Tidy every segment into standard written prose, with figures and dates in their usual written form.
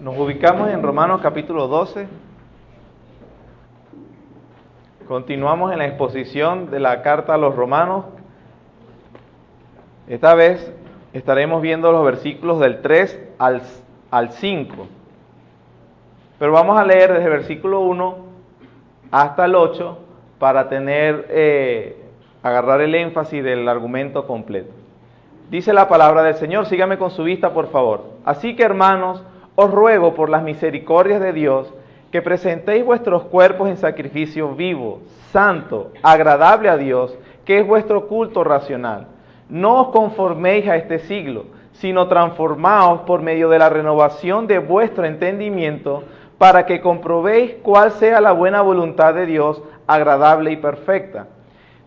Nos ubicamos en Romanos capítulo 12. Continuamos en la exposición de la carta a los romanos. Esta vez estaremos viendo los versículos del 3 al 5. Pero vamos a leer desde el versículo 1 hasta el 8 para agarrar el énfasis del argumento completo. Dice la palabra del Señor, sígame con su vista por favor. Así que hermanos, os ruego por las misericordias de Dios que presentéis vuestros cuerpos en sacrificio vivo, santo, agradable a Dios, que es vuestro culto racional. No os conforméis a este siglo, sino transformaos por medio de la renovación de vuestro entendimiento, para que comprobéis cuál sea la buena voluntad de Dios, agradable y perfecta.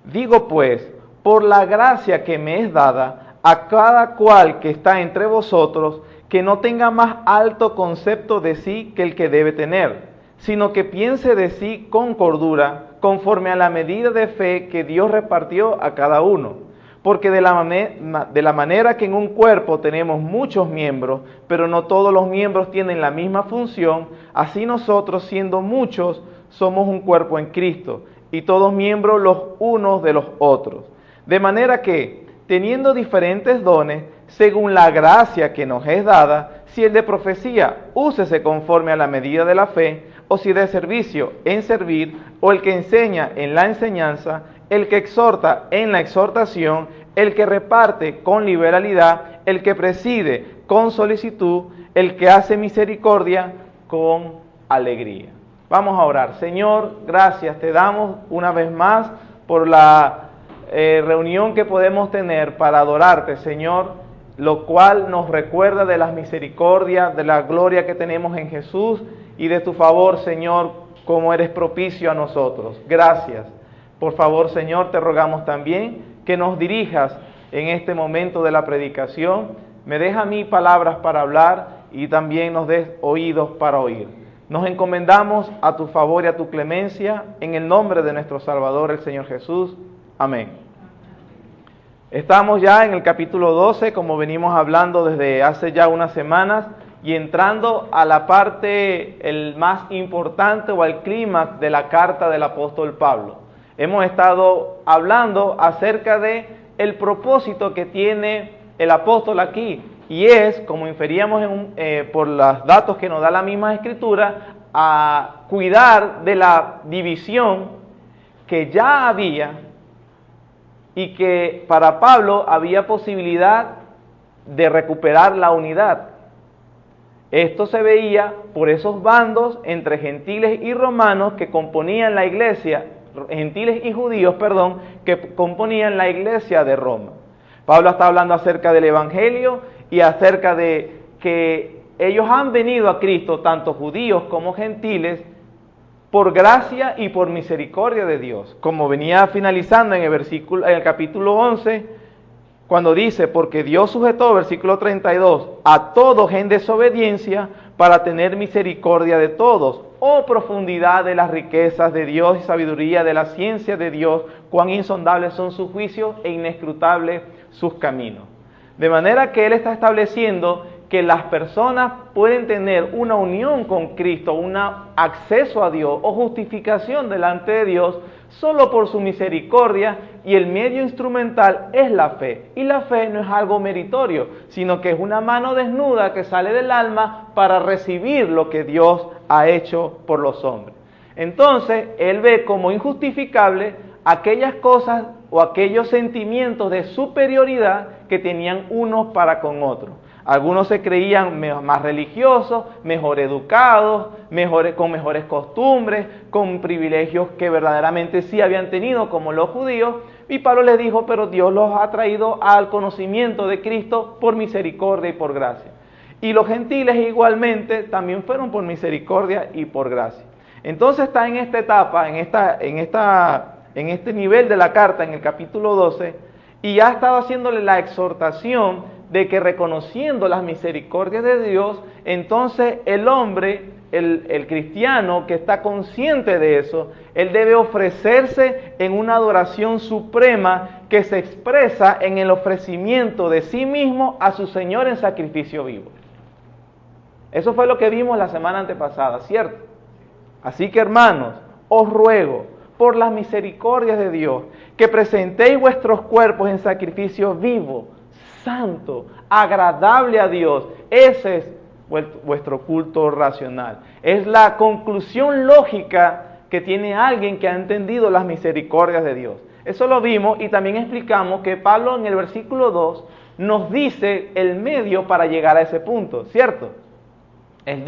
Digo pues, por la gracia que me es dada, a cada cual que está entre vosotros, que no tenga más alto concepto de sí que el que debe tener, sino que piense de sí con cordura, conforme a la medida de fe que Dios repartió a cada uno. Porque de la manera que en un cuerpo tenemos muchos miembros, pero no todos los miembros tienen la misma función, así nosotros, siendo muchos, somos un cuerpo en Cristo, y todos miembros los unos de los otros. De manera que, teniendo diferentes dones, según la gracia que nos es dada, si el de profecía, úsese conforme a la medida de la fe, o si de servicio, en servir, o el que enseña en la enseñanza, el que exhorta en la exhortación, el que reparte con liberalidad, el que preside con solicitud, el que hace misericordia con alegría. Vamos a orar. Señor, gracias te damos una vez más por la reunión que podemos tener para adorarte, Señor, lo cual nos recuerda de las misericordias, de la gloria que tenemos en Jesús y de tu favor, Señor, como eres propicio a nosotros. Gracias. Por favor, Señor, te rogamos también que nos dirijas en este momento de la predicación. Me des a mí palabras para hablar y también nos des oídos para oír. Nos encomendamos a tu favor y a tu clemencia en el nombre de nuestro Salvador, el Señor Jesús. Amén. Estamos ya en el capítulo 12, como venimos hablando desde hace ya unas semanas, y entrando a la parte el más importante o al clímax de la carta del apóstol Pablo. Hemos estado hablando acerca de el propósito que tiene el apóstol aquí, y es, como inferíamos por los datos que nos da la misma escritura, a cuidar de la división que ya había y que para Pablo había posibilidad de recuperar la unidad. Esto se veía por esos bandos entre gentiles y romanos que componían la iglesia, gentiles y judíos, que componían la iglesia de Roma. Pablo está hablando acerca del evangelio y acerca de que ellos han venido a Cristo, tanto judíos como gentiles, por gracia y por misericordia de Dios. Como venía finalizando en el capítulo 11, cuando dice, porque Dios sujetó, versículo 32, a todos en desobediencia para tener misericordia de todos. Oh profundidad de las riquezas de Dios y sabiduría de la ciencia de Dios, cuán insondables son sus juicios e inescrutables sus caminos. De manera que Él está estableciendo que las personas pueden tener una unión con Cristo, un acceso a Dios o justificación delante de Dios solo por su misericordia, y el medio instrumental es la fe. Y la fe no es algo meritorio, sino que es una mano desnuda que sale del alma para recibir lo que Dios ha hecho por los hombres. Entonces, Él ve como injustificable aquellas cosas o aquellos sentimientos de superioridad que tenían unos para con otros. Algunos se creían más religiosos, mejor educados, con mejores costumbres, con privilegios que verdaderamente sí habían tenido, como los judíos. Y Pablo les dijo, pero Dios los ha traído al conocimiento de Cristo por misericordia y por gracia. Y los gentiles igualmente también fueron por misericordia y por gracia. Entonces está en esta etapa, en este nivel de la carta, en el capítulo 12, y ha estado haciéndole la exhortación de que reconociendo las misericordias de Dios, entonces el hombre, el cristiano que está consciente de eso, él debe ofrecerse en una adoración suprema que se expresa en el ofrecimiento de sí mismo a su Señor en sacrificio vivo. Eso fue lo que vimos la semana antepasada, ¿cierto? Así que, hermanos, os ruego, por las misericordias de Dios, que presentéis vuestros cuerpos en sacrificio vivo, santo, agradable a Dios. Ese es vuestro culto racional. Es la conclusión lógica que tiene alguien que ha entendido las misericordias de Dios. Eso lo vimos y también explicamos que Pablo en el versículo 2 nos dice el medio para llegar a ese punto, ¿cierto? Él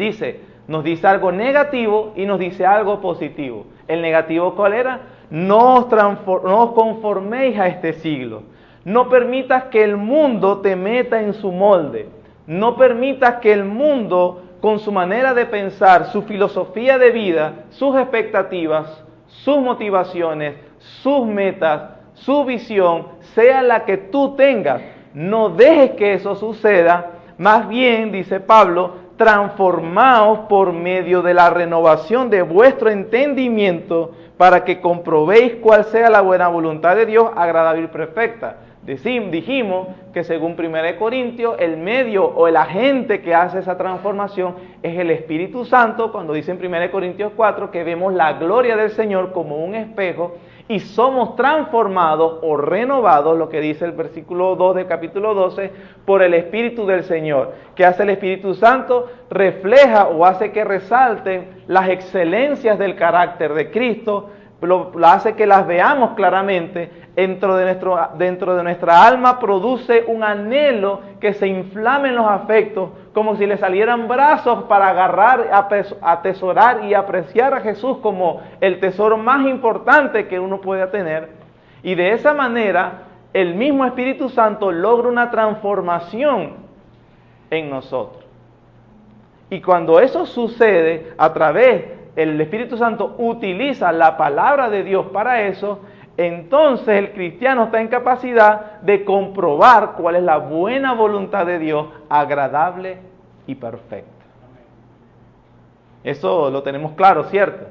nos dice algo negativo y nos dice algo positivo. ¿El negativo cuál era? No os conforméis a este siglo. No permitas que el mundo te meta en su molde. No permitas que el mundo, con su manera de pensar, su filosofía de vida, sus expectativas, sus motivaciones, sus metas, su visión, sea la que tú tengas. No dejes que eso suceda. Más bien, dice Pablo, transformaos por medio de la renovación de vuestro entendimiento para que comprobéis cuál sea la buena voluntad de Dios, agradable y perfecta. Dijimos que según 1 Corintios, el medio o el agente que hace esa transformación es el Espíritu Santo, cuando dice en 1 Corintios 4 que vemos la gloria del Señor como un espejo y somos transformados o renovados, lo que dice el versículo 2 del capítulo 12, por el Espíritu del Señor. ¿Qué hace el Espíritu Santo? Refleja o hace que resalten las excelencias del carácter de Cristo, lo hace que las veamos claramente. Dentro de nuestra alma produce un anhelo que se inflame en los afectos, como si le salieran brazos para agarrar, atesorar y apreciar a Jesús como el tesoro más importante que uno pueda tener. Y de esa manera, el mismo Espíritu Santo logra una transformación en nosotros. Y cuando eso sucede, el Espíritu Santo utiliza la palabra de Dios para eso, entonces el cristiano está en capacidad de comprobar cuál es la buena voluntad de Dios, agradable y perfecta. Eso lo tenemos claro, ¿cierto?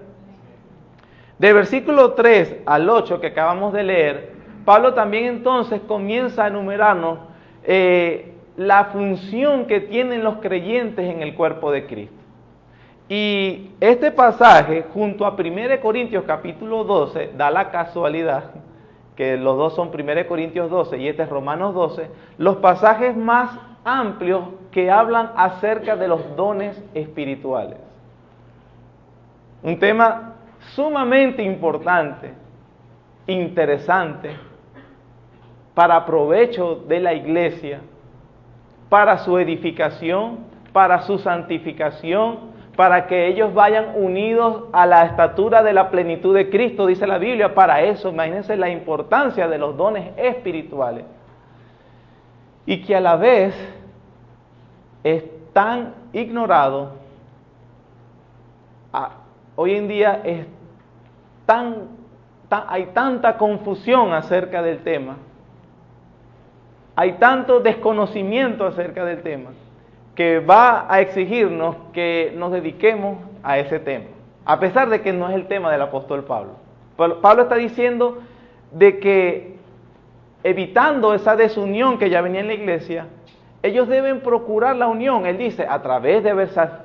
Del versículo 3 al 8 que acabamos de leer, Pablo también entonces comienza a enumerarnos la función que tienen los creyentes en el cuerpo de Cristo. Y este pasaje, junto a 1 Corintios capítulo 12, da la casualidad que los dos son 1 Corintios 12 y este es Romanos 12, los pasajes más amplios que hablan acerca de los dones espirituales. Un tema sumamente importante, interesante, para provecho de la iglesia, para su edificación, para su santificación, para que ellos vayan unidos a la estatura de la plenitud de Cristo, dice la Biblia. Para eso, imagínense la importancia de los dones espirituales. Y que a la vez es tan ignorado, hoy en día hay tanta confusión acerca del tema, hay tanto desconocimiento acerca del tema, que va a exigirnos que nos dediquemos a ese tema, a pesar de que no es el tema del apóstol Pablo. Pablo está diciendo de que, evitando esa desunión que ya venía en la iglesia, ellos deben procurar la unión. Él dice, a través de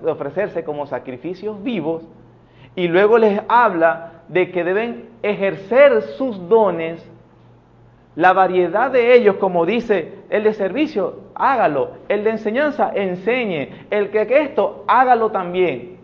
ofrecerse como sacrificios vivos, y luego les habla de que deben ejercer sus dones, la variedad de ellos, como dice, el de servicio, hágalo, el de enseñanza, enseñe, el que esto, hágalo también.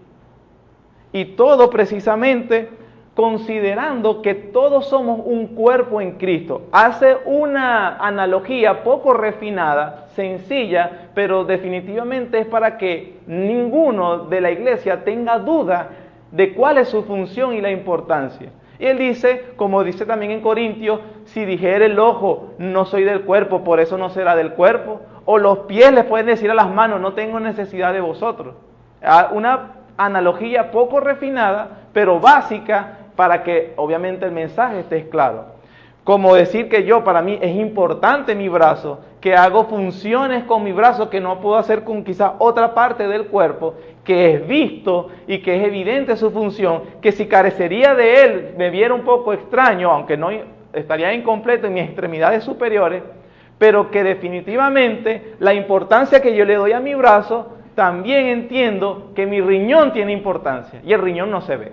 Y todo precisamente considerando que todos somos un cuerpo en Cristo. Hace una analogía poco refinada, sencilla, pero definitivamente es para que ninguno de la iglesia tenga duda de cuál es su función y la importancia. Y él dice, como dice también en Corintios, si dijere el ojo, no soy del cuerpo, por eso no será del cuerpo. O los pies les pueden decir a las manos, no tengo necesidad de vosotros. Una analogía poco refinada, pero básica, para que obviamente el mensaje esté claro. Como decir que para mí es importante mi brazo, que hago funciones con mi brazo que no puedo hacer con quizás otra parte del cuerpo, que es visto y que es evidente su función, que si carecería de él me viera un poco extraño, aunque no estaría incompleto en mis extremidades superiores, pero que definitivamente la importancia que yo le doy a mi brazo también entiendo que mi riñón tiene importancia y el riñón no se ve.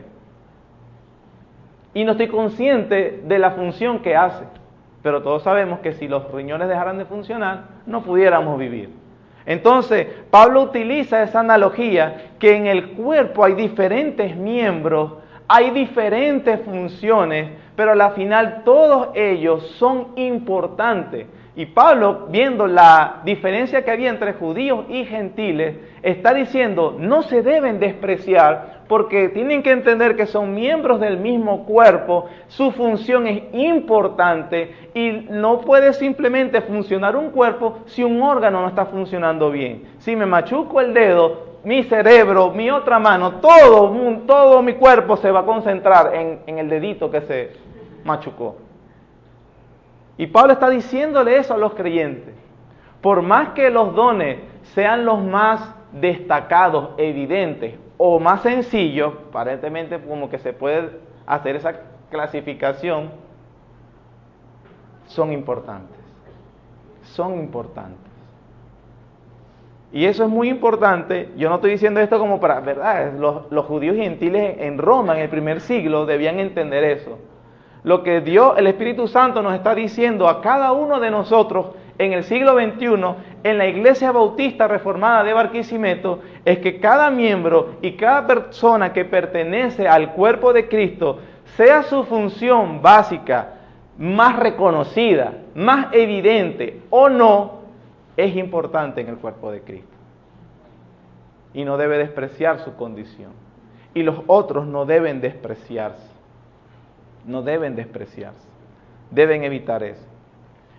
Y no estoy consciente de la función que hace. Pero todos sabemos que si los riñones dejaran de funcionar, no pudiéramos vivir. Entonces, Pablo utiliza esa analogía que en el cuerpo hay diferentes miembros, hay diferentes funciones, pero al final todos ellos son importantes. Y Pablo, viendo la diferencia que había entre judíos y gentiles, está diciendo, no se deben despreciar, porque tienen que entender que son miembros del mismo cuerpo, su función es importante y no puede simplemente funcionar un cuerpo si un órgano no está funcionando bien. Si me machuco el dedo, mi cerebro, mi otra mano, todo mi cuerpo se va a concentrar en el dedito que se machucó. Y Pablo está diciéndole eso a los creyentes. Por más que los dones sean los más destacados, evidentes o más sencillos, aparentemente como que se puede hacer esa clasificación, son importantes. Son importantes. Y eso es muy importante. Yo no estoy diciendo esto como para, ¿verdad? Los judíos y gentiles en Roma en el primer siglo debían entender eso. Lo que Dios, el Espíritu Santo nos está diciendo a cada uno de nosotros en el siglo XXI, en la Iglesia Bautista Reformada de Barquisimeto, es que cada miembro y cada persona que pertenece al cuerpo de Cristo, sea su función básica más reconocida, más evidente o no, es importante en el cuerpo de Cristo. Y no debe despreciar su condición. Y los otros no deben despreciarse. No deben despreciarse, deben evitar eso.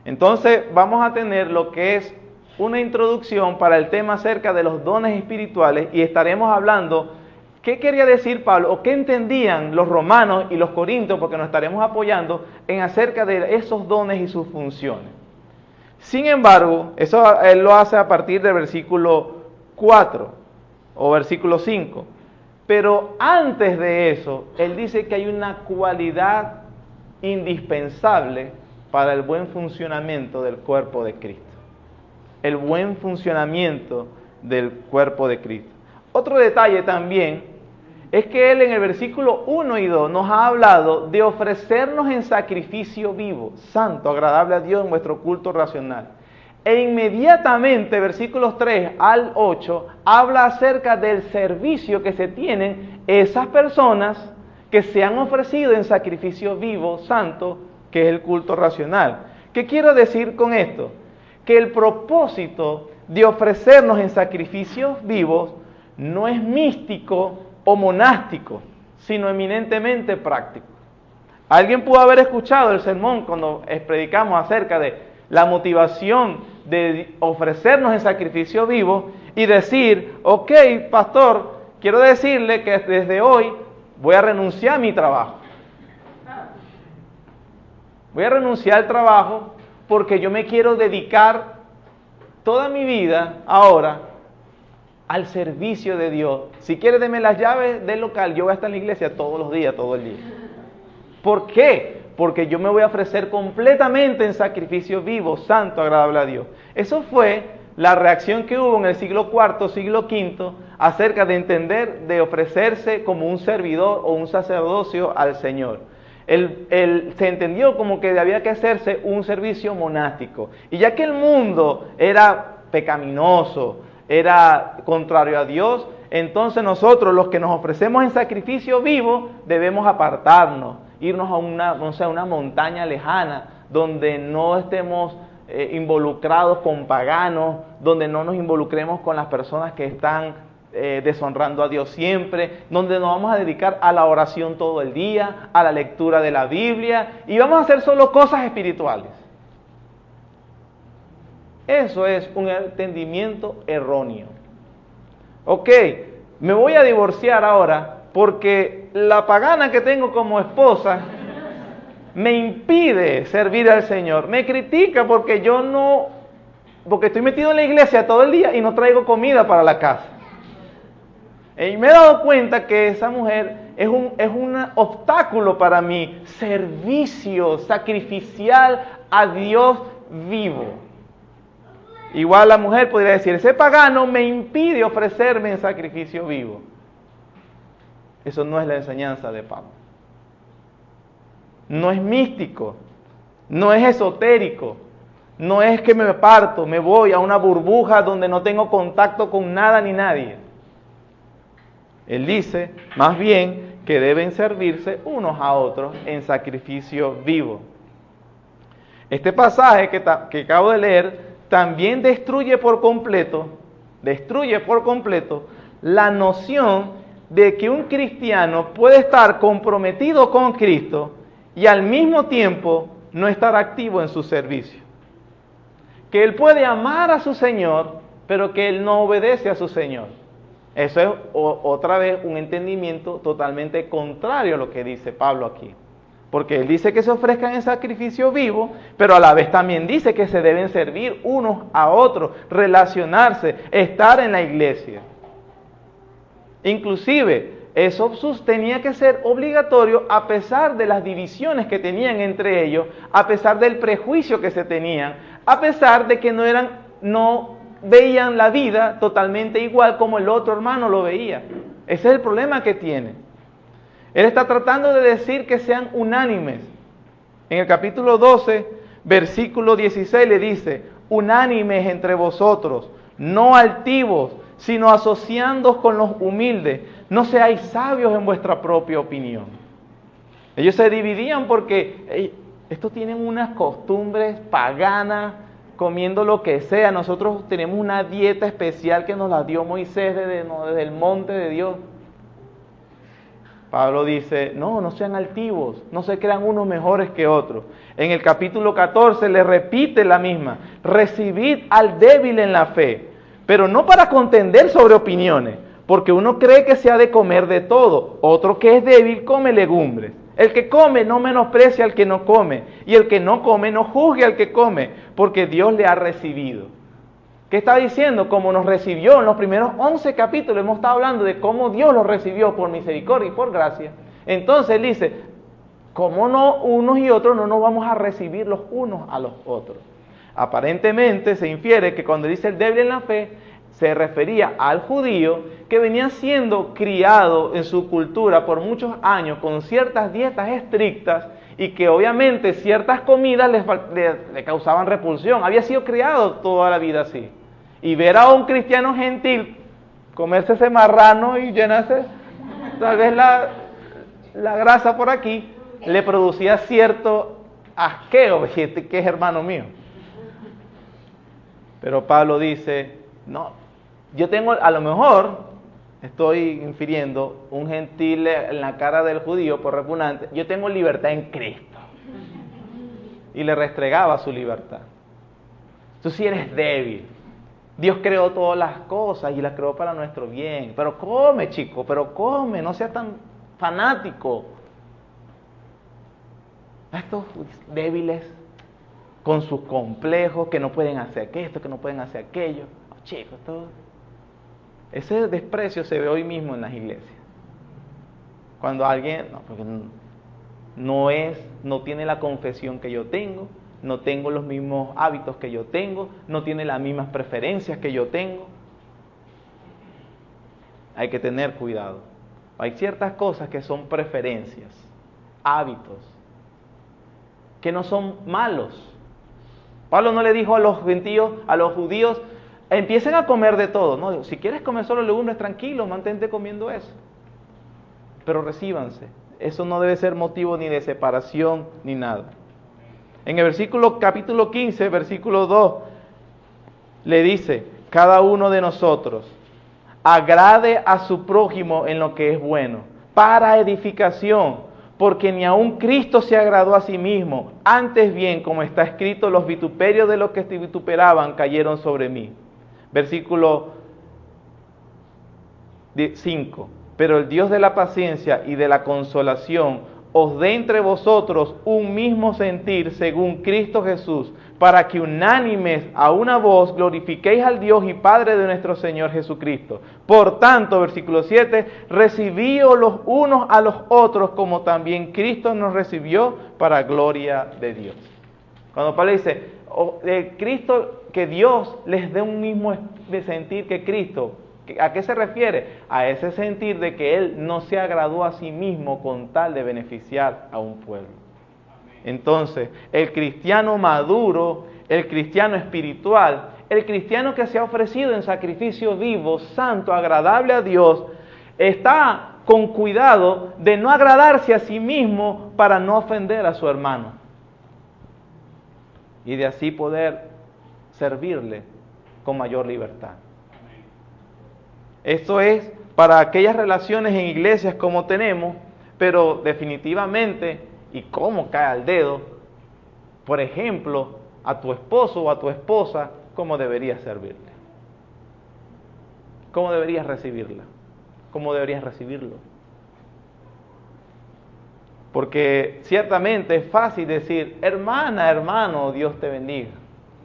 Entonces vamos a tener lo que es una introducción para el tema acerca de los dones espirituales y estaremos hablando qué quería decir Pablo o qué entendían los romanos y los corintios, porque nos estaremos apoyando en acerca de esos dones y sus funciones. Sin embargo, eso él lo hace a partir del versículo 4 o versículo 5. Pero antes de eso, él dice que hay una cualidad indispensable para el buen funcionamiento del cuerpo de Cristo. El buen funcionamiento del cuerpo de Cristo. Otro detalle también es que él en el versículo 1 y 2 nos ha hablado de ofrecernos en sacrificio vivo, santo, agradable a Dios en vuestro culto racional. E inmediatamente, versículos 3 al 8, habla acerca del servicio que se tienen esas personas que se han ofrecido en sacrificio vivo, santo, que es el culto racional. ¿Qué quiero decir con esto? Que el propósito de ofrecernos en sacrificios vivos no es místico o monástico, sino eminentemente práctico. Alguien pudo haber escuchado el sermón cuando predicamos acerca de la motivación de ofrecernos en sacrificio vivo y decir, ok, pastor, quiero decirle que desde hoy voy a renunciar a mi trabajo. Voy a renunciar al trabajo porque yo me quiero dedicar toda mi vida ahora al servicio de Dios. Si quiere, deme las llaves del local, yo voy a estar en la iglesia todos los días, todo el día. ¿Por qué? Porque yo me voy a ofrecer completamente en sacrificio vivo, santo, agradable a Dios. Eso fue la reacción que hubo en el siglo IV, siglo V, acerca de entender, de ofrecerse como un servidor o un sacerdocio al Señor. Se entendió como que había que hacerse un servicio monástico. Y ya que el mundo era pecaminoso, era contrario a Dios, entonces nosotros, los que nos ofrecemos en sacrificio vivo, debemos apartarnos, irnos a una montaña lejana, donde no estemos involucrados con paganos, donde no nos involucremos con las personas que están deshonrando a Dios siempre, donde nos vamos a dedicar a la oración todo el día, a la lectura de la Biblia, y vamos a hacer solo cosas espirituales. Eso es un entendimiento erróneo. Ok, me voy a divorciar ahora porque la pagana que tengo como esposa me impide servir al Señor. Me critica porque porque estoy metido en la iglesia todo el día y no traigo comida para la casa. Y me he dado cuenta que esa mujer es un obstáculo para mi servicio sacrificial a Dios vivo. Igual la mujer podría decir, ese pagano me impide ofrecerme en sacrificio vivo. Eso no es la enseñanza de Pablo. No es místico, no es esotérico, no es que me aparto, me voy a una burbuja donde no tengo contacto con nada ni nadie. Él dice, más bien, que deben servirse unos a otros en sacrificio vivo. Este pasaje que acabo de leer también destruye por completo la noción de que un cristiano puede estar comprometido con Cristo y al mismo tiempo no estar activo en su servicio. Que él puede amar a su Señor, pero que él no obedece a su Señor. Eso es otra vez un entendimiento totalmente contrario a lo que dice Pablo aquí. Porque él dice que se ofrezcan en sacrificio vivo, pero a la vez también dice que se deben servir unos a otros, relacionarse, estar en la iglesia. Inclusive, eso tenía que ser obligatorio a pesar de las divisiones que tenían entre ellos, a pesar del prejuicio que se tenían, a pesar de que no veían la vida totalmente igual como el otro hermano lo veía. Ese es el problema que tiene. Él está tratando de decir que sean unánimes. En el capítulo 12, versículo 16 le dice, unánimes entre vosotros, no altivos, sino asociándoos con los humildes. No seáis sabios en vuestra propia opinión. Ellos se dividían porque estos tienen unas costumbres paganas, comiendo lo que sea. Nosotros tenemos una dieta especial que nos la dio Moisés desde el monte de Dios. Pablo dice, no sean altivos, no se crean unos mejores que otros. En el capítulo 14 le repite la misma, recibid al débil en la fe, pero no para contender sobre opiniones, porque uno cree que se ha de comer de todo, otro que es débil come legumbres. El que come no menosprecia al que no come, y el que no come no juzgue al que come, porque Dios le ha recibido. ¿Qué está diciendo? Como nos recibió en los primeros 11 capítulos, hemos estado hablando de cómo Dios los recibió por misericordia y por gracia. Entonces él dice, ¿cómo no unos y otros no nos vamos a recibir los unos a los otros? Aparentemente se infiere que cuando dice el débil en la fe, se refería al judío que venía siendo criado en su cultura por muchos años con ciertas dietas estrictas y que obviamente ciertas comidas le causaban repulsión. Había sido criado toda la vida así. Y ver a un cristiano gentil comerse ese marrano y llenarse tal vez la grasa por aquí, le producía cierto asqueo, que es hermano mío. Pero Pablo dice, no, yo tengo, a lo mejor, estoy infiriendo, un gentil en la cara del judío por repugnante, yo tengo libertad en Cristo. Y le restregaba su libertad. Tú sí eres débil. Dios creó todas las cosas y las creó para nuestro bien. Pero come, chico, pero come, no seas tan fanático. Estos débiles con sus complejos, que no pueden hacer esto, que no pueden hacer aquello. Oh, chicos, ese desprecio se ve hoy mismo en las iglesias. Cuando alguien porque no tiene la confesión que yo tengo, no tengo los mismos hábitos que yo tengo, no tiene las mismas preferencias que yo tengo. Hay que tener cuidado. Hay ciertas cosas que son preferencias, hábitos, que no son malos. Pablo no le dijo a los gentiles, a los judíos, empiecen a comer de todo. No, si quieres comer solo legumbres, tranquilo, mantente comiendo eso. Pero recíbanse. Eso no debe ser motivo ni de separación ni nada. En el capítulo 15, versículo 2, le dice, cada uno de nosotros agrade a su prójimo en lo que es bueno, para edificación, porque ni aun Cristo se agradó a sí mismo. Antes bien, como está escrito, los vituperios de los que te vituperaban cayeron sobre mí. Versículo 5. Pero el Dios de la paciencia y de la consolación os dé entre vosotros un mismo sentir según Cristo Jesús, para que unánimes a una voz glorifiquéis al Dios y Padre de nuestro Señor Jesucristo. Por tanto, versículo 7, recibíos los unos a los otros como también Cristo nos recibió para gloria de Dios. Cuando Pablo dice, Cristo que Dios les dé un mismo de sentir que Cristo. ¿A qué se refiere? A ese sentir de que Él no se agradó a sí mismo con tal de beneficiar a un pueblo. Entonces, el cristiano maduro, el cristiano espiritual, el cristiano que se ha ofrecido en sacrificio vivo, santo, agradable a Dios, está con cuidado de no agradarse a sí mismo para no ofender a su hermano. Y de así poder servirle con mayor libertad. Esto es para aquellas relaciones en iglesias como tenemos, pero definitivamente, y cómo cae al dedo, por ejemplo, a tu esposo o a tu esposa, ¿cómo deberías servirle? ¿Cómo deberías recibirla? ¿Cómo deberías recibirlo? Porque ciertamente es fácil decir, hermana, hermano, Dios te bendiga,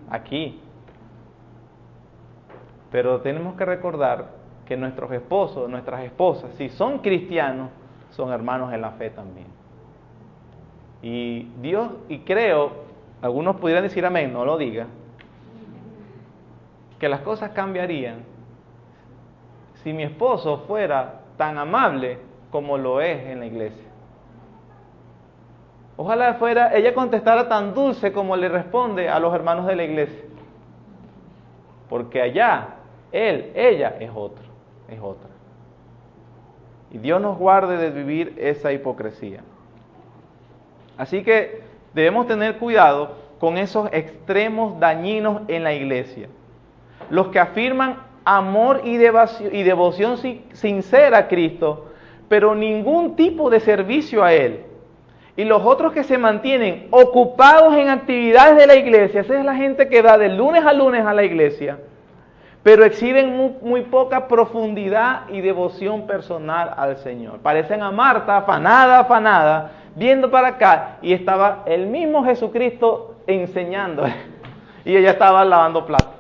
aquí. Pero tenemos que recordar que nuestros esposos, nuestras esposas, si son cristianos, son hermanos en la fe también. Y Dios, y creo, algunos pudieran decir amén, no lo diga, que las cosas cambiarían si mi esposo fuera tan amable como lo es en la iglesia. Ojalá ella contestara tan dulce como le responde a los hermanos de la iglesia. Porque allá, ella es otra. Y Dios nos guarde de vivir esa hipocresía. Así que debemos tener cuidado con esos extremos dañinos en la iglesia. Los que afirman amor y devoción sincera a Cristo, pero ningún tipo de servicio a Él. Y los otros que se mantienen ocupados en actividades de la iglesia, esa es la gente que va de lunes a lunes a la iglesia, pero exhiben muy poca profundidad y devoción personal al Señor. Parecen a Marta, afanada, viendo para acá, y estaba el mismo Jesucristo enseñando, y ella estaba lavando platos,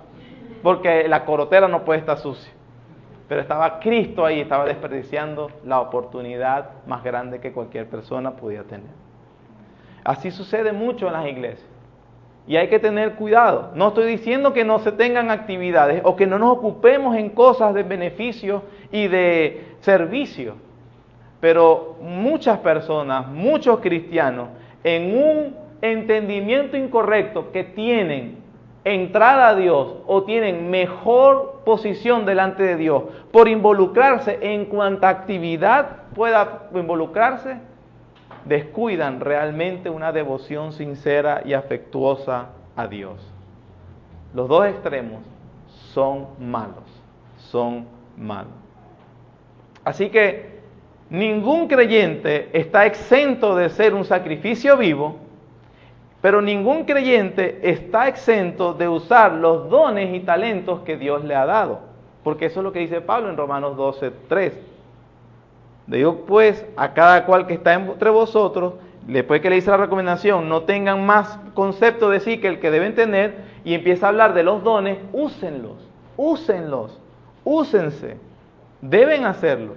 porque la corotera no puede estar sucia. Pero estaba Cristo ahí, estaba desperdiciando la oportunidad más grande que cualquier persona pudiera tener. Así sucede mucho en las iglesias. Y hay que tener cuidado. No estoy diciendo que no se tengan actividades o que no nos ocupemos en cosas de beneficio y de servicio. Pero muchas personas, muchos cristianos, en un entendimiento incorrecto que tienen entrada a Dios o tienen mejor posición delante de Dios por involucrarse en cuanta actividad pueda involucrarse, descuidan realmente una devoción sincera y afectuosa a Dios. Los dos extremos son malos. Así que ningún creyente está exento de ser un sacrificio vivo, pero ningún creyente está exento de usar los dones y talentos que Dios le ha dado. Porque eso es lo que dice Pablo en Romanos 12:3. Digo pues a cada cual que está entre vosotros, después que le hice la recomendación, no tengan más concepto de sí que el que deben tener, y empieza a hablar de los dones, úsense, deben hacerlo.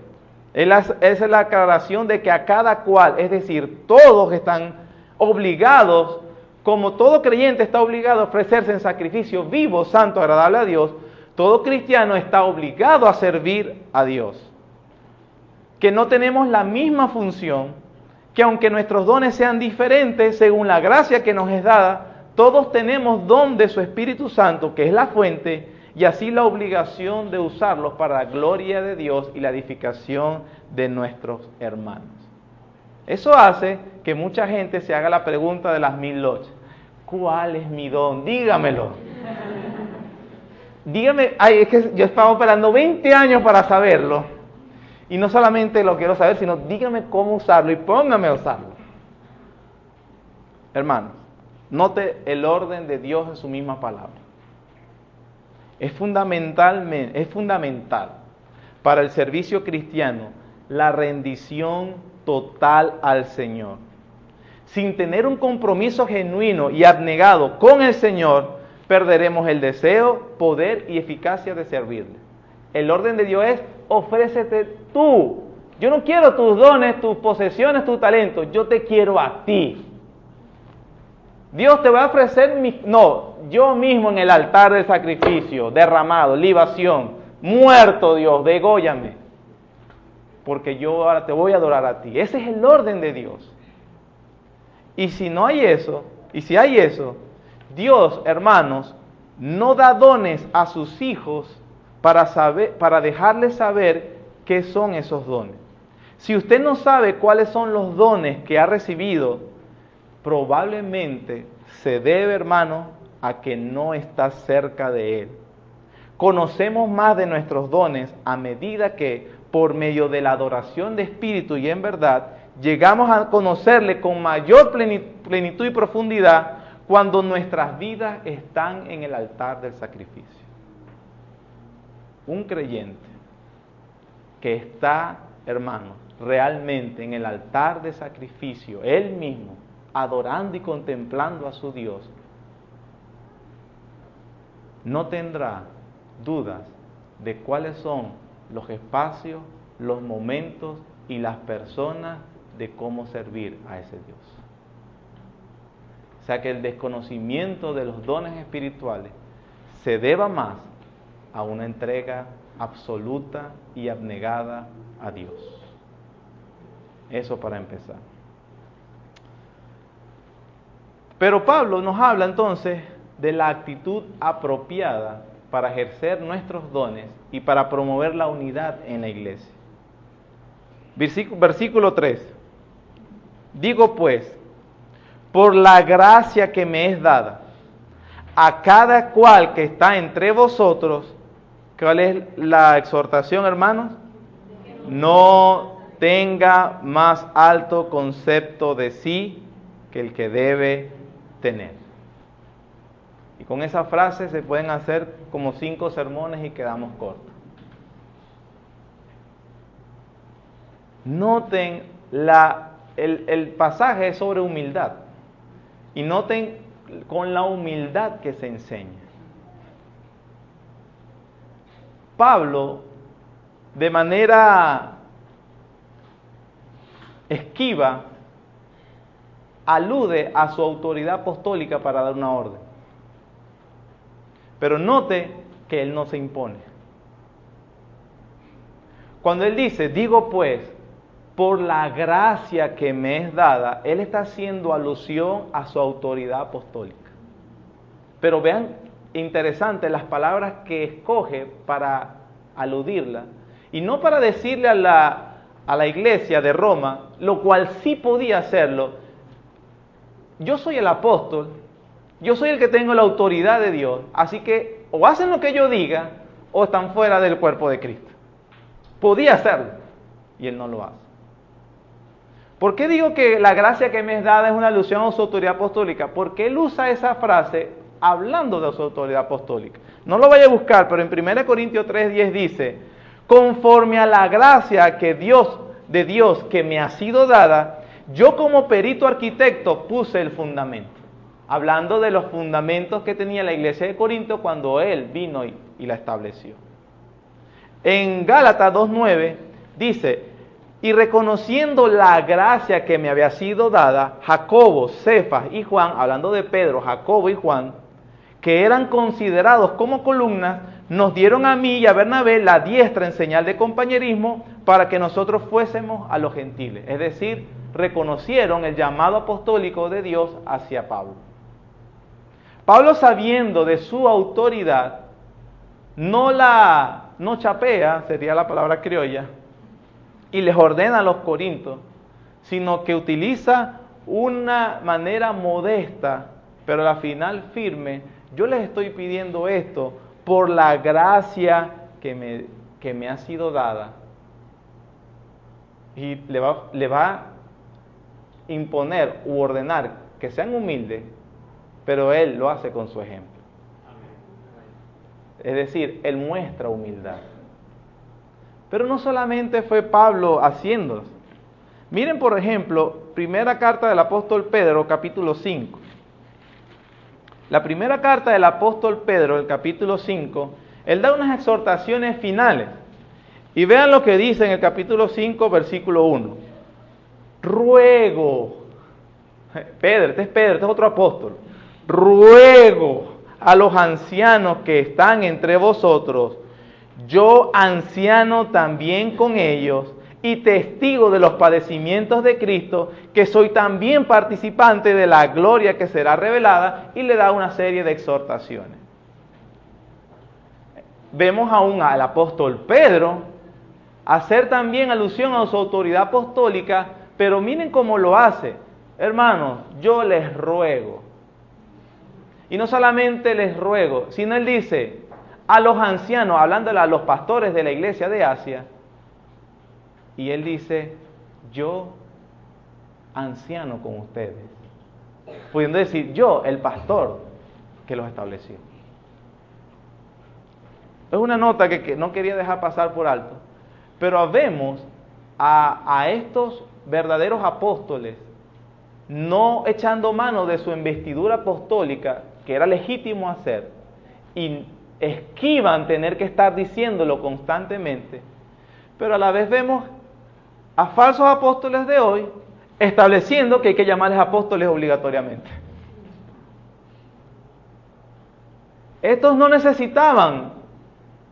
Esa es la aclaración de que a cada cual, es decir, todos están obligados, como todo creyente está obligado a ofrecerse en sacrificio vivo, santo, agradable a Dios, todo cristiano está obligado a servir a Dios. Que no tenemos la misma función, que aunque nuestros dones sean diferentes según la gracia que nos es dada, todos tenemos don de su Espíritu Santo, que es la fuente, y así la obligación de usarlos para la gloria de Dios y la edificación de nuestros hermanos. Eso hace que mucha gente se haga la pregunta de las 1000 lochas. ¿Cuál es mi don? Dígamelo. Dígame, es que yo estaba esperando 20 años para saberlo. Y no solamente lo quiero saber, sino dígame cómo usarlo y póngame a usarlo. Hermanos, note el orden de Dios en su misma palabra. Es fundamental para el servicio cristiano la rendición total al Señor. Sin tener un compromiso genuino y abnegado con el Señor, perderemos el deseo, poder y eficacia de servirle. El orden de Dios es, ofrécete tú. Yo no quiero tus dones, tus posesiones, tus talentos. Yo te quiero a ti. Dios te va a ofrecer no, yo mismo en el altar del sacrificio, derramado, libación, muerto Dios, dególlame, porque yo ahora te voy a adorar a ti. Ese es el orden de Dios. Y si no hay eso, y si hay eso, Dios, hermanos, no da dones a sus hijos para dejarles saber qué son esos dones. Si usted no sabe cuáles son los dones que ha recibido, probablemente se debe, hermano, a que no está cerca de Él. Conocemos más de nuestros dones a medida que, por medio de la adoración de espíritu y en verdad, llegamos a conocerle con mayor plenitud y profundidad cuando nuestras vidas están en el altar del sacrificio. Un creyente que está, hermano, realmente en el altar de sacrificio, él mismo, adorando y contemplando a su Dios, no tendrá dudas de cuáles son los espacios, los momentos y las personas de cómo servir a ese Dios. O sea que el desconocimiento de los dones espirituales se deba más a una entrega absoluta y abnegada a Dios. Eso para empezar. Pero Pablo nos habla entonces de la actitud apropiada para ejercer nuestros dones y para promover la unidad en la iglesia. Versículo 3. Digo pues, por la gracia que me es dada, a cada cual que está entre vosotros, ¿cuál es la exhortación, hermanos? No tenga más alto concepto de sí que el que debe tener. Y con esa frase se pueden hacer como 5 sermones y quedamos cortos. Noten, el pasaje es sobre humildad. Y noten con la humildad que se enseña. Pablo, de manera esquiva, alude a su autoridad apostólica para dar una orden. Pero note que él no se impone. Cuando él dice, digo pues, por la gracia que me es dada, él está haciendo alusión a su autoridad apostólica. Pero vean, interesante las palabras que escoge para aludirla, y no para decirle a la iglesia de Roma, lo cual sí podía hacerlo: yo soy el apóstol, yo soy el que tengo la autoridad de Dios, así que o hacen lo que yo diga o están fuera del cuerpo de Cristo. Podía hacerlo, y él no lo hace. ¿Por qué digo que la gracia que me es dada es una alusión a su autoridad apostólica? Porque él usa esa frase hablando de su autoridad apostólica. No lo vaya a buscar, pero en 1 Corintios 3:10 dice, conforme a la gracia de Dios que me ha sido dada, yo como perito arquitecto puse el fundamento. Hablando de los fundamentos que tenía la iglesia de Corinto cuando él vino y la estableció. En Gálatas 2:9 dice, y reconociendo la gracia que me había sido dada, Jacobo, Cefas y Juan, hablando de Pedro, Jacobo y Juan, que eran considerados como columnas, nos dieron a mí y a Bernabé la diestra en señal de compañerismo para que nosotros fuésemos a los gentiles. Es decir, reconocieron el llamado apostólico de Dios hacia Pablo. Pablo, sabiendo de su autoridad, no chapea, sería la palabra criolla, y les ordena a los corintios, sino que utiliza una manera modesta, pero al final firme. Yo les estoy pidiendo esto por la gracia que me ha sido dada. Y le va a imponer u ordenar que sean humildes, pero él lo hace con su ejemplo. Es decir, él muestra humildad. Pero no solamente fue Pablo haciéndolo. Miren, por ejemplo, primera carta del apóstol Pedro, capítulo 5. La primera carta del apóstol Pedro, el capítulo 5, él da unas exhortaciones finales. Y vean lo que dice en el capítulo 5, versículo 1. Ruego, este es otro apóstol. Ruego a los ancianos que están entre vosotros, yo anciano también con ellos, y testigo de los padecimientos de Cristo, que soy también participante de la gloria que será revelada, y le da una serie de exhortaciones. Vemos aún al apóstol Pedro hacer también alusión a su autoridad apostólica, pero miren cómo lo hace. Hermanos, yo les ruego. Y no solamente les ruego, sino él dice a los ancianos, hablándole a los pastores de la iglesia de Asia, y él dice, yo anciano con ustedes. Pudiendo decir, yo, el pastor que los estableció. Es una nota que no quería dejar pasar por alto, pero vemos a estos verdaderos apóstoles no echando mano de su investidura apostólica, que era legítimo hacer, y esquivan tener que estar diciéndolo constantemente, pero a la vez vemos a falsos apóstoles de hoy estableciendo que hay que llamarles apóstoles obligatoriamente. Estos no necesitaban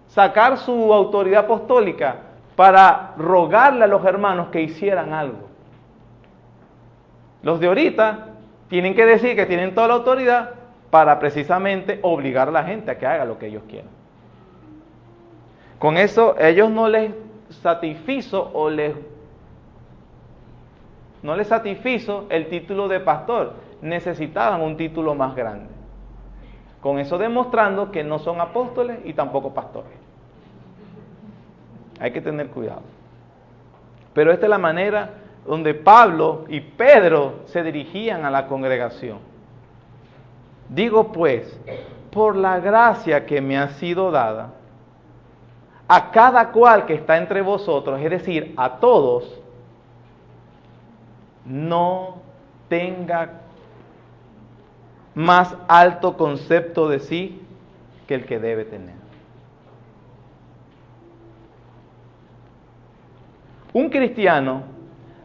sacar su autoridad apostólica para rogarle a los hermanos que hicieran algo. Los de ahorita tienen que decir que tienen toda la autoridad para precisamente obligar a la gente a que haga lo que ellos quieran. Con eso ellos no les satisfizo el título de pastor, necesitaban un título más grande. Con eso demostrando que no son apóstoles y tampoco pastores. Hay que tener cuidado. Pero esta es la manera donde Pablo y Pedro se dirigían a la congregación. Digo pues, por la gracia que me ha sido dada, a cada cual que está entre vosotros, es decir, a todos, no tenga más alto concepto de sí que el que debe tener. Un cristiano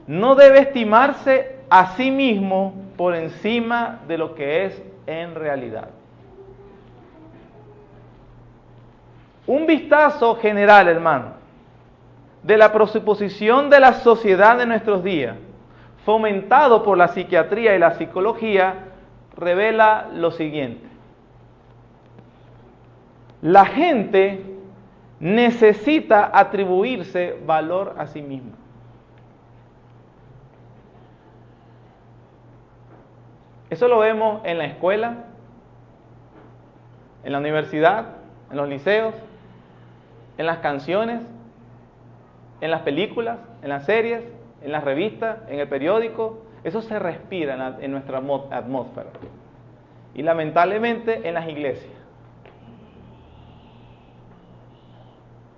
no debe estimarse a sí mismo por encima de lo que es en realidad. Un vistazo general, hermano, de la presuposición de la sociedad de nuestros días, fomentado por la psiquiatría y la psicología, revela lo siguiente. La gente necesita atribuirse valor a sí misma. Eso lo vemos en la escuela, en la universidad, en los liceos, en las canciones, en las películas, en las series, en las revistas, en el periódico. Eso se respira en nuestra atmósfera. Y lamentablemente en las iglesias.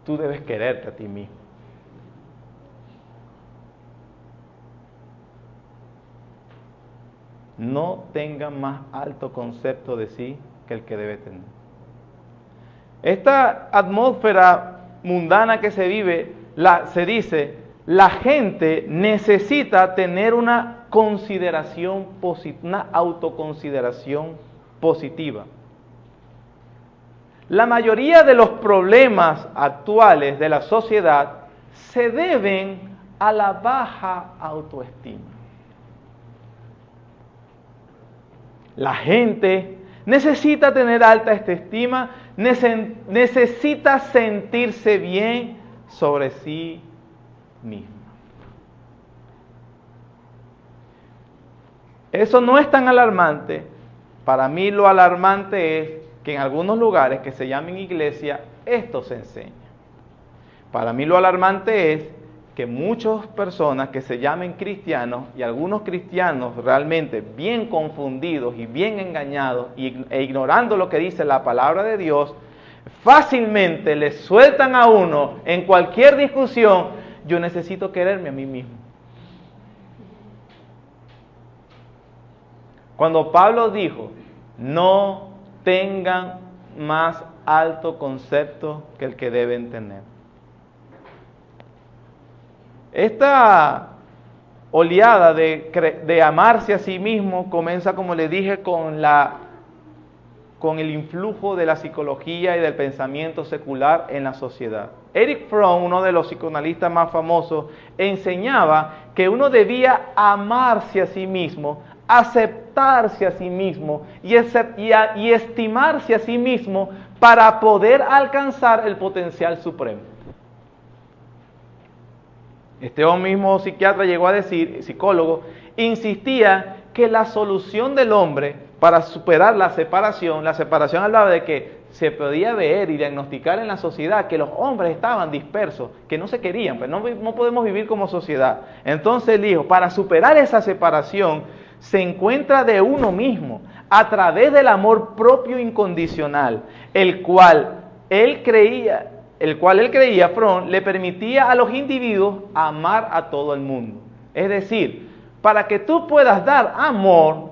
Tú debes quererte a ti mismo. No tenga más alto concepto de sí que el que debe tener. Esta atmósfera mundana que se vive, se dice, la gente necesita tener una consideración positiva, una autoconsideración positiva. La mayoría de los problemas actuales de la sociedad se deben a la baja autoestima. La gente necesita tener alta autoestima, necesita sentirse bien sobre sí misma. Eso no es tan alarmante. Para mí lo alarmante es que en algunos lugares que se llamen iglesia, esto se enseña. Para mí lo alarmante es que muchas personas que se llamen cristianos, y algunos cristianos realmente bien confundidos y bien engañados e ignorando lo que dice la palabra de Dios, fácilmente le sueltan a uno en cualquier discusión, yo necesito quererme a mí mismo. Cuando Pablo dijo, no tengan más alto concepto que el que deben tener. Esta oleada de amarse a sí mismo comienza, como le dije, con la con el influjo de la psicología y del pensamiento secular en la sociedad. Erich Fromm, uno de los psicoanalistas más famosos, enseñaba que uno debía amarse a sí mismo, aceptarse a sí mismo y estimarse a sí mismo para poder alcanzar el potencial supremo. Este mismo psiquiatra llegó a decir, psicólogo, insistía que la solución del hombre para superar la separación hablaba de que se podía ver y diagnosticar en la sociedad que los hombres estaban dispersos, que no se querían, pero no podemos vivir como sociedad. Entonces él dijo, para superar esa separación se encuentra de uno mismo, a través del amor propio incondicional, el cual él creía, Fromm, le permitía a los individuos amar a todo el mundo. Es decir, para que tú puedas dar amor,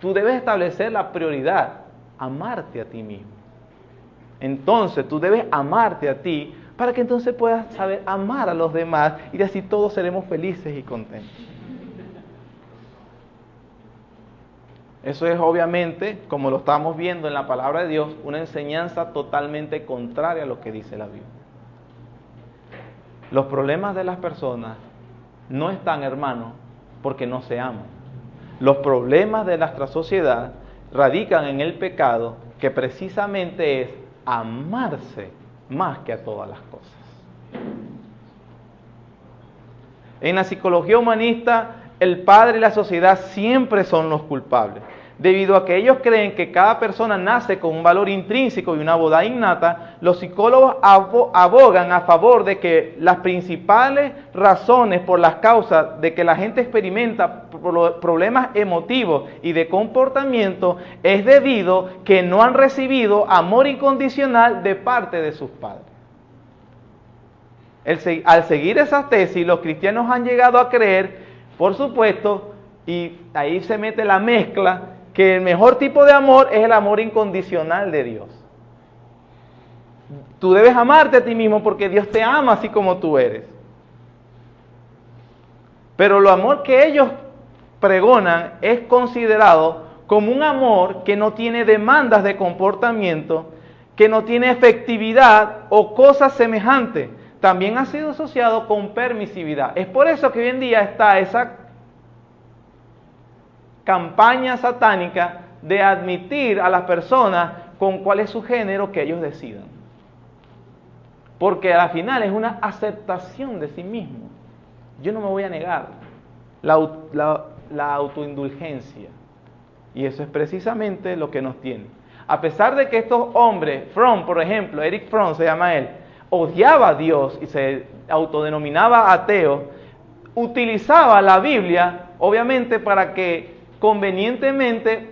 tú debes establecer la prioridad, amarte a ti mismo. Entonces, tú debes amarte a ti para que entonces puedas saber amar a los demás y así todos seremos felices y contentos. Eso es obviamente, como lo estamos viendo en la palabra de Dios, una enseñanza totalmente contraria a lo que dice la Biblia. Los problemas de las personas no están, hermanos, porque no se aman. Los problemas de nuestra sociedad radican en el pecado, que precisamente es amarse más que a todas las cosas. En la psicología humanista, el padre y la sociedad siempre son los culpables, debido a que ellos creen que cada persona nace con un valor intrínseco y una bondad innata. Los psicólogos abogan a favor de que las principales razones por las causas de que la gente experimenta problemas emotivos y de comportamiento es debido que no han recibido amor incondicional de parte de sus padres. Al seguir esas tesis, los cristianos han llegado a creer, por supuesto, y ahí se mete la mezcla, que el mejor tipo de amor es el amor incondicional de Dios. Tú debes amarte a ti mismo porque Dios te ama así como tú eres. Pero el amor que ellos pregonan es considerado como un amor que no tiene demandas de comportamiento, que no tiene efectividad o cosas semejantes. También ha sido asociado con permisividad. Es por eso que hoy en día está esa campaña satánica de admitir a las personas con cuál es su género que ellos decidan. Porque al final es una aceptación de sí mismo. Yo no me voy a negar. La autoindulgencia. Y eso es precisamente lo que nos tiene. A pesar de que estos hombres, Fromm, por ejemplo, Erich Fromm se llama él, odiaba a Dios y se autodenominaba ateo, utilizaba la Biblia, obviamente, para que convenientemente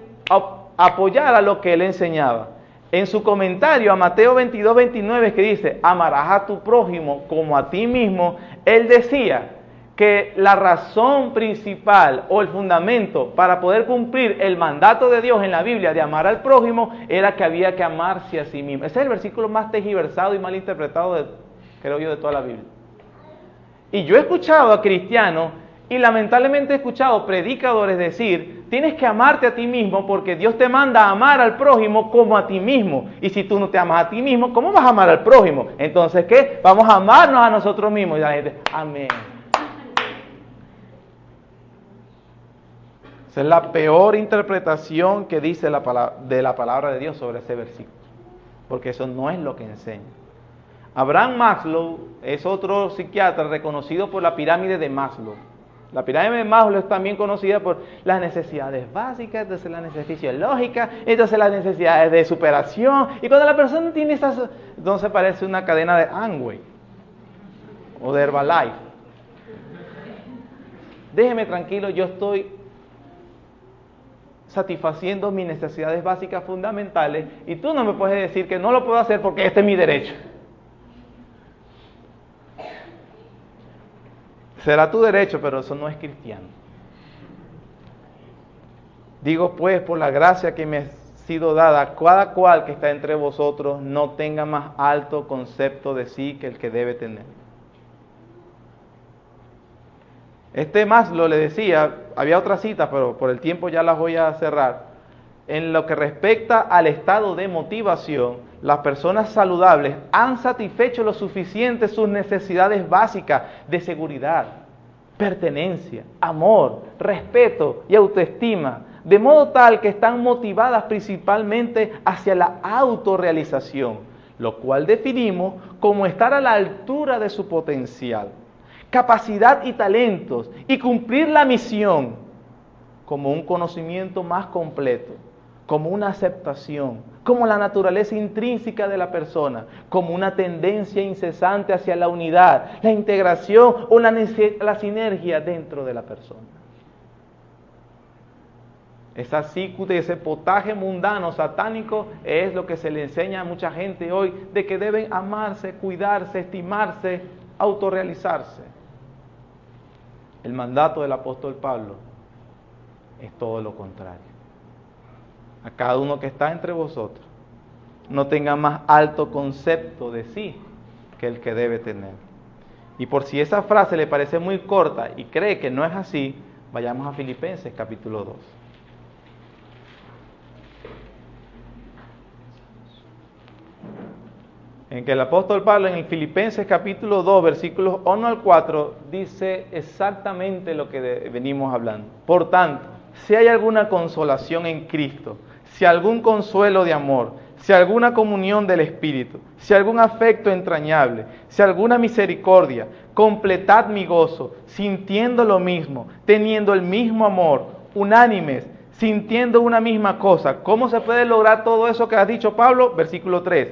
apoyara lo que él enseñaba. En su comentario a Mateo 22:29, que dice, amarás a tu prójimo como a ti mismo, él decía que la razón principal o el fundamento para poder cumplir el mandato de Dios en la Biblia de amar al prójimo era que había que amarse a sí mismo. Ese es el versículo más tergiversado y mal interpretado, creo yo, de toda la Biblia. Y yo he escuchado a cristianos y lamentablemente he escuchado predicadores decir, tienes que amarte a ti mismo porque Dios te manda a amar al prójimo como a ti mismo. Y si tú no te amas a ti mismo, ¿cómo vas a amar al prójimo? Entonces, ¿qué? Vamos a amarnos a nosotros mismos. Y la gente, amén. Esa es la peor interpretación que dice de la palabra de Dios sobre ese versículo. Porque eso no es lo que enseña. Abraham Maslow es otro psiquiatra reconocido por la pirámide de Maslow. La pirámide de Maslow es también conocida por las necesidades básicas, entonces las necesidades fisiológicas, entonces las necesidades de superación. Y cuando la persona tiene esas, entonces parece una cadena de Amway o de Herbalife. Déjeme tranquilo, yo estoy satisfaciendo mis necesidades básicas fundamentales y tú no me puedes decir que no lo puedo hacer porque este es mi derecho. Será tu derecho, pero eso no es cristiano. Digo pues, por la gracia que me ha sido dada, cada cual que está entre vosotros no tenga más alto concepto de sí que el que debe tener. Maslow le decía, había otra cita, pero por el tiempo ya las voy a cerrar. en lo que respecta al estado de motivación, las personas saludables han satisfecho lo suficiente sus necesidades básicas de seguridad, pertenencia, amor, respeto y autoestima, de modo tal que están motivadas principalmente hacia la autorrealización, lo cual definimos como estar a la altura de su potencial, capacidad y talentos, y cumplir la misión como un conocimiento más completo, como una aceptación, como la naturaleza intrínseca de la persona, como una tendencia incesante hacia la unidad, la integración o la sinergia dentro de la persona. Esa cicuta y ese potaje mundano, satánico, es lo que se le enseña a mucha gente hoy, de que deben amarse, cuidarse, estimarse, autorrealizarse. El mandato del apóstol Pablo es todo lo contrario. A cada uno que está entre vosotros, no tenga más alto concepto de sí que el que debe tener. Y por si esa frase le parece muy corta y cree que no es así, vayamos a Filipenses capítulo 2. En que el apóstol Pablo en el Filipenses capítulo 2, versículos 1 al 4, dice exactamente lo que venimos hablando. Por tanto, si hay alguna consolación en Cristo, si algún consuelo de amor, si alguna comunión del Espíritu, si algún afecto entrañable, si alguna misericordia, completad mi gozo, sintiendo lo mismo, teniendo el mismo amor, unánimes, sintiendo una misma cosa. ¿Cómo se puede lograr todo eso que ha dicho Pablo? Versículo 3.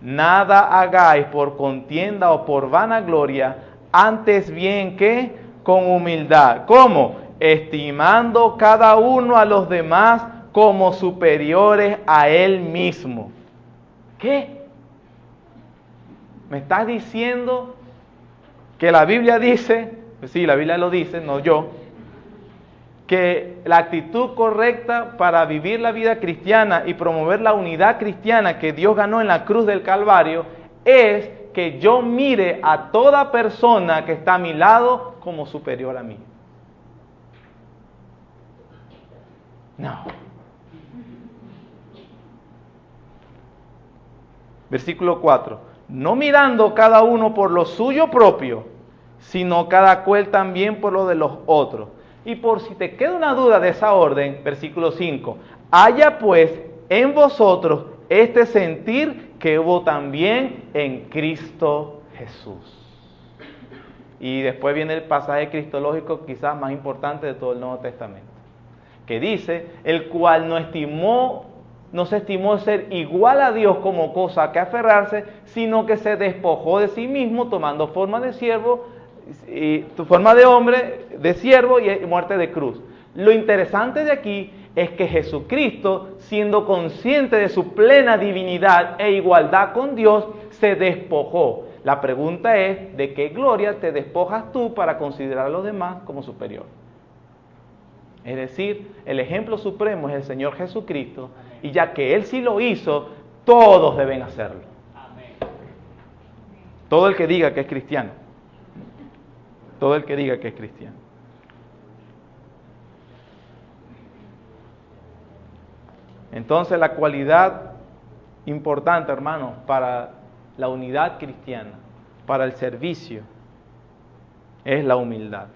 Nada hagáis por contienda o por vanagloria, antes bien que con humildad. ¿Cómo? Estimando cada uno a los demás como superiores a él mismo. ¿Qué? ¿Me estás diciendo que la Biblia dice, sí, la Biblia lo dice, no yo, que la actitud correcta para vivir la vida cristiana y promover la unidad cristiana que Dios ganó en la cruz del Calvario es que yo mire a toda persona que está a mi lado como superior a mí? No. Versículo 4. No mirando cada uno por lo suyo propio, sino cada cual también por lo de los otros. Y por si te queda una duda de esa orden, versículo 5, haya pues en vosotros este sentir que hubo también en Cristo Jesús. Y después viene el pasaje cristológico quizás más importante de todo el Nuevo Testamento, que dice, el cual no se estimó ser igual a Dios como cosa a que aferrarse, sino que se despojó de sí mismo, tomando forma de siervo, y tu forma de hombre, de siervo y muerte de cruz. Lo interesante de aquí es que Jesucristo, siendo consciente de su plena divinidad e igualdad con Dios, se despojó. La pregunta es, ¿de qué gloria te despojas tú para considerar a los demás como superior? Es decir, el ejemplo supremo es el Señor Jesucristo, y ya que Él sí lo hizo, todos deben hacerlo. Todo el que diga que es cristiano. Todo el que diga que es cristiano. Entonces la cualidad importante, hermano, para la unidad cristiana, para el servicio, es la humildad.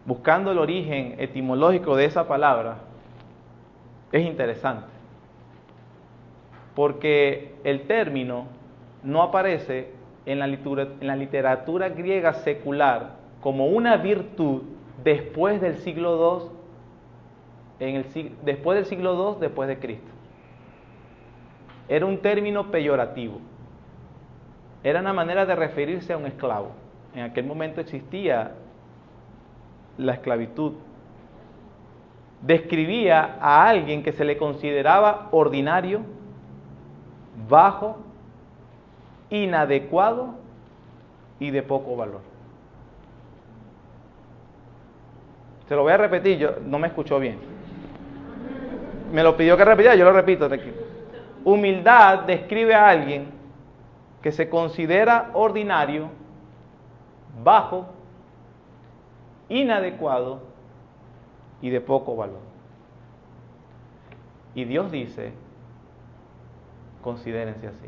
Buscando el origen etimológico de esa palabra, es interesante, porque el término no aparece en la literatura griega secular como una virtud después del siglo II, después de Cristo. Era un término peyorativo. Era una manera de referirse a un esclavo. En aquel momento existía la esclavitud. Describía a alguien que se le consideraba ordinario, bajo, inadecuado y de poco valor. Se lo voy a repetir, no me escuchó bien. Me lo pidió que repitiera, yo lo repito. Humildad describe a alguien que se considera ordinario, bajo, inadecuado y de poco valor. Y Dios dice, considérense así.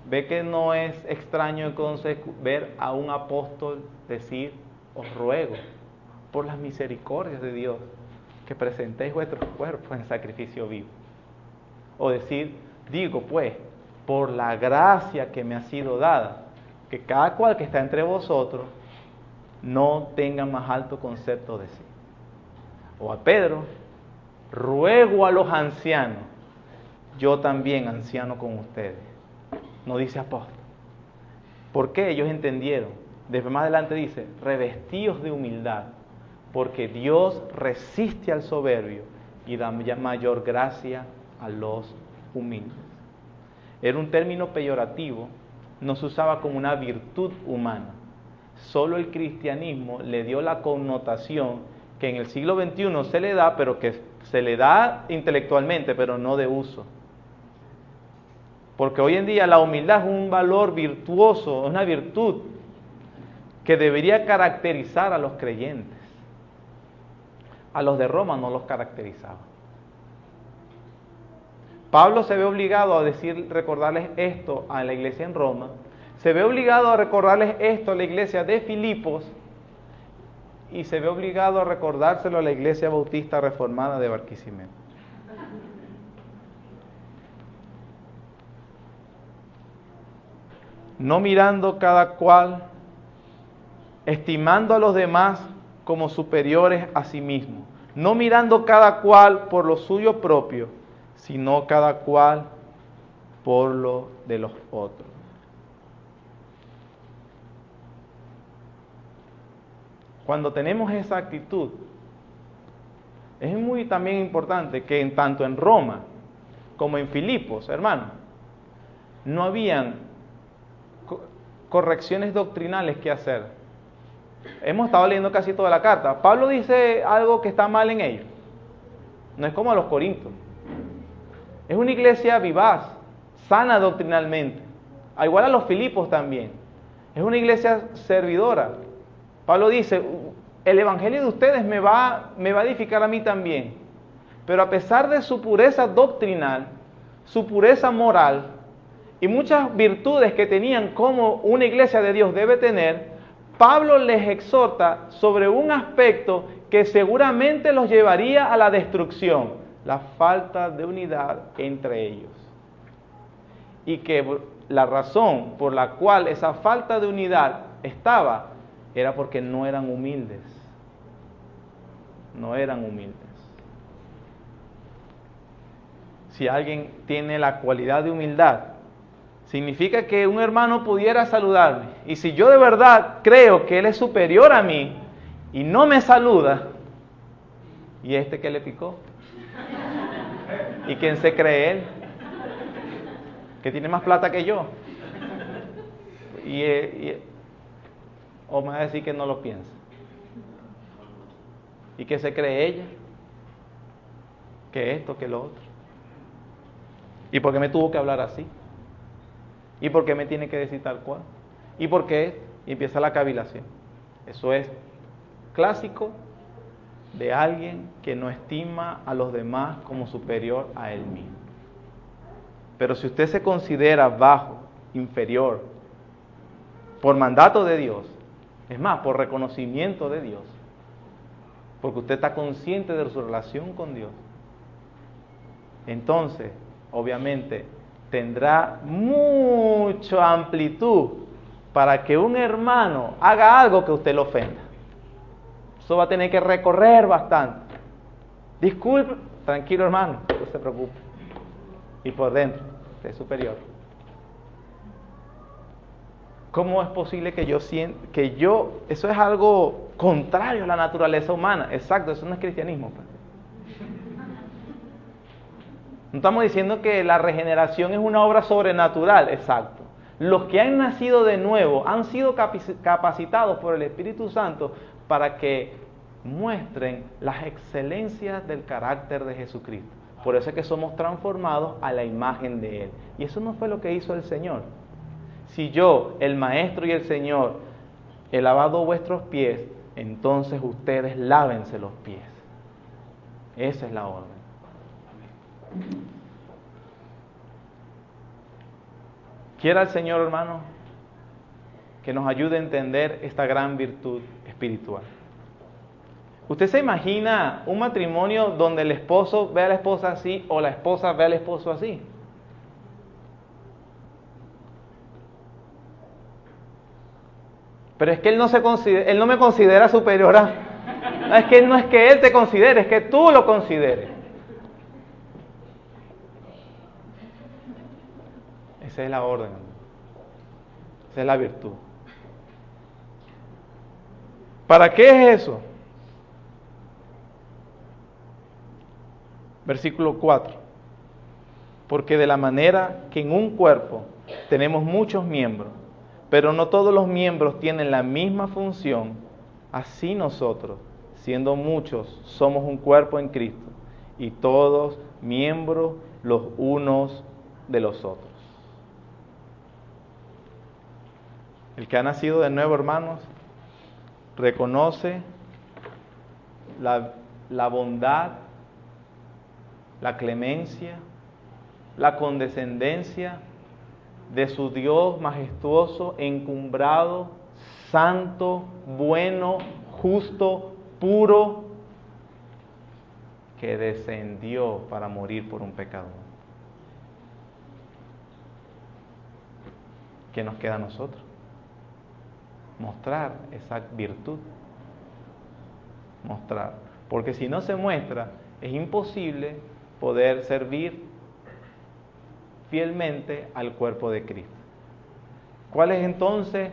Ve que no es extraño entonces ver a un apóstol decir, os ruego por las misericordias de Dios que presentéis vuestros cuerpos en sacrificio vivo. O decir, digo pues, por la gracia que me ha sido dada, que cada cual que está entre vosotros no tenga más alto concepto de sí. O a Pedro, ruego a los ancianos, yo también anciano con ustedes. No dice apóstol. ¿Por qué? Ellos entendieron. Después más adelante dice, revestíos de humildad, porque Dios resiste al soberbio y da mayor gracia a los humildes. Era un término peyorativo, no se usaba como una virtud humana. Solo el cristianismo le dio la connotación que en el siglo XXI se le da, pero que se le da intelectualmente, pero no de uso. Porque hoy en día la humildad es un valor virtuoso, es una virtud que debería caracterizar a los creyentes. A los de Roma no los caracterizaba. Pablo se ve obligado a recordarles esto a la iglesia en Roma, se ve obligado a recordarles esto a la iglesia de Filipos y se ve obligado a recordárselo a la iglesia bautista reformada de Barquisimeto. No mirando cada cual, estimando a los demás como superiores a sí mismo, no mirando cada cual por lo suyo propio, sino cada cual por lo de los otros. Cuando tenemos esa actitud, es muy también importante que tanto en Roma como en Filipos, hermanos, no habían correcciones doctrinales que hacer. Hemos estado leyendo casi toda la carta. Pablo dice algo que está mal en ellos. No es como a los Corintios. Es una iglesia vivaz, sana doctrinalmente. Igual a los Filipos también. Es una iglesia servidora. Pablo dice, el evangelio de ustedes me va a edificar a mí también. Pero a pesar de su pureza doctrinal, su pureza moral y muchas virtudes que tenían como una iglesia de Dios debe tener, Pablo les exhorta sobre un aspecto que seguramente los llevaría a la destrucción. La falta de unidad entre ellos. Y que la razón por la cual esa falta de unidad estaba, era porque no eran humildes. No eran humildes. Si alguien tiene la cualidad de humildad, significa que un hermano pudiera saludarme. Y si yo de verdad creo que él es superior a mí y no me saluda, ¿y este qué le picó? ¿Y quién se cree él? Que tiene más plata que yo. O me va a decir que no lo piensa. ¿Y qué se cree ella? Que esto, que lo otro. ¿Y por qué me tuvo que hablar así? ¿Y por qué me tiene que decir tal cual? ¿Y por qué? Y empieza la cavilación. Eso es clásico de alguien que no estima a los demás como superior a él mismo. Pero si usted se considera bajo, inferior, por mandato de Dios, es más, por reconocimiento de Dios, porque usted está consciente de su relación con Dios, entonces, obviamente, tendrá mucha amplitud para que un hermano haga algo que usted lo ofenda. Eso va a tener que recorrer bastante. Disculpe, tranquilo hermano, no se preocupe. Y por dentro, usted es superior. ¿Cómo es posible que eso es algo contrario a la naturaleza humana? Exacto, eso no es cristianismo. No estamos diciendo que la regeneración es una obra sobrenatural, exacto. Los que han nacido de nuevo han sido capacitados por el Espíritu Santo para que muestren las excelencias del carácter de Jesucristo. Por eso es que somos transformados a la imagen de Él. Y eso no fue lo que hizo el Señor. Si yo, el Maestro y el Señor, he lavado vuestros pies, entonces ustedes lávense los pies. Esa es la orden. Quiera el Señor, hermano, que nos ayude a entender esta gran virtud espiritual. ¿Usted se imagina un matrimonio donde el esposo ve a la esposa así o la esposa ve al esposo así? Pero es que él no me considera superior a... Es que no es que él te considere, es que tú lo consideres. Esa es la orden. Esa es la virtud. ¿Para qué es eso? Versículo 4. Porque de la manera que en un cuerpo tenemos muchos miembros, pero no todos los miembros tienen la misma función, así nosotros, siendo muchos, somos un cuerpo en Cristo, y todos miembros los unos de los otros. El que ha nacido de nuevo, hermanos, reconoce la bondad, la clemencia, la condescendencia de su Dios majestuoso, encumbrado, santo, bueno, justo, puro, que descendió para morir por un pecador. ¿Qué nos queda a nosotros? Mostrar esa virtud. Mostrar. Porque si no se muestra, es imposible poder servir fielmente al cuerpo de Cristo. ¿Cuál es entonces?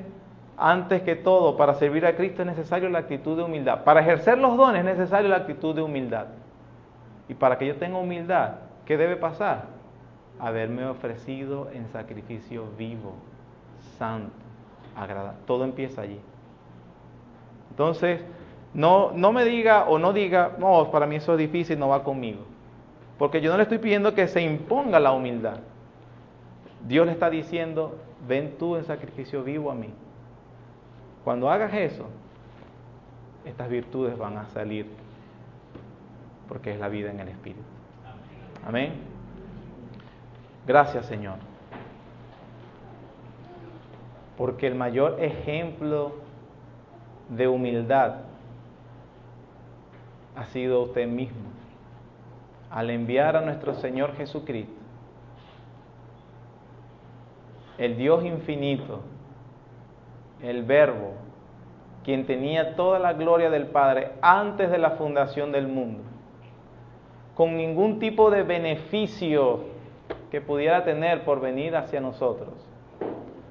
Antes que todo, para servir a Cristo es necesario la actitud de humildad. Para ejercer los dones es necesario la actitud de humildad. Y para que yo tenga humildad, ¿qué debe pasar? Haberme ofrecido en sacrificio vivo, santo, agradable. Todo empieza allí. Entonces, no me diga o no diga, no, para mí eso es difícil, no va conmigo. Porque yo no le estoy pidiendo que se imponga la humildad. Dios le está diciendo, ven tú en sacrificio vivo a mí. Cuando hagas eso, estas virtudes van a salir, porque es la vida en el Espíritu. Amén. Gracias, Señor. Porque el mayor ejemplo de humildad ha sido usted mismo, al enviar a nuestro Señor Jesucristo, el Dios infinito, el Verbo, quien tenía toda la gloria del Padre antes de la fundación del mundo, con ningún tipo de beneficio que pudiera tener por venir hacia nosotros.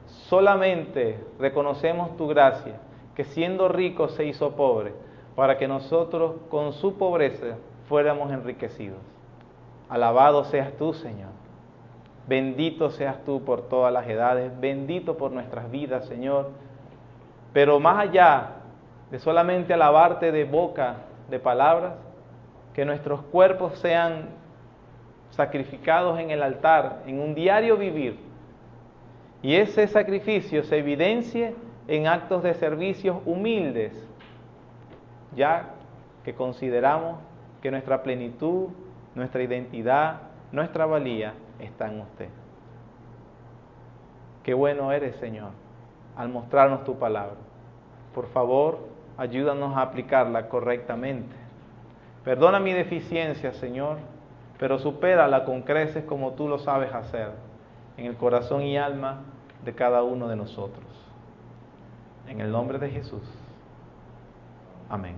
Solamente reconocemos tu gracia, que siendo rico se hizo pobre, para que nosotros con su pobreza fuéramos enriquecidos. Alabado seas tú, Señor. Bendito seas tú por todas las edades, bendito por nuestras vidas, Señor. Pero más allá de solamente alabarte de boca, de palabras, que nuestros cuerpos sean sacrificados en el altar, en un diario vivir, y ese sacrificio se evidencie en actos de servicios humildes, ya que consideramos que nuestra plenitud, nuestra identidad, nuestra valía está en usted. Qué bueno eres, Señor, al mostrarnos tu palabra. Por favor, ayúdanos a aplicarla correctamente. Perdona mi deficiencia, Señor, pero supérala con creces como tú lo sabes hacer, en el corazón y alma de cada uno de nosotros. En el nombre de Jesús. Amén.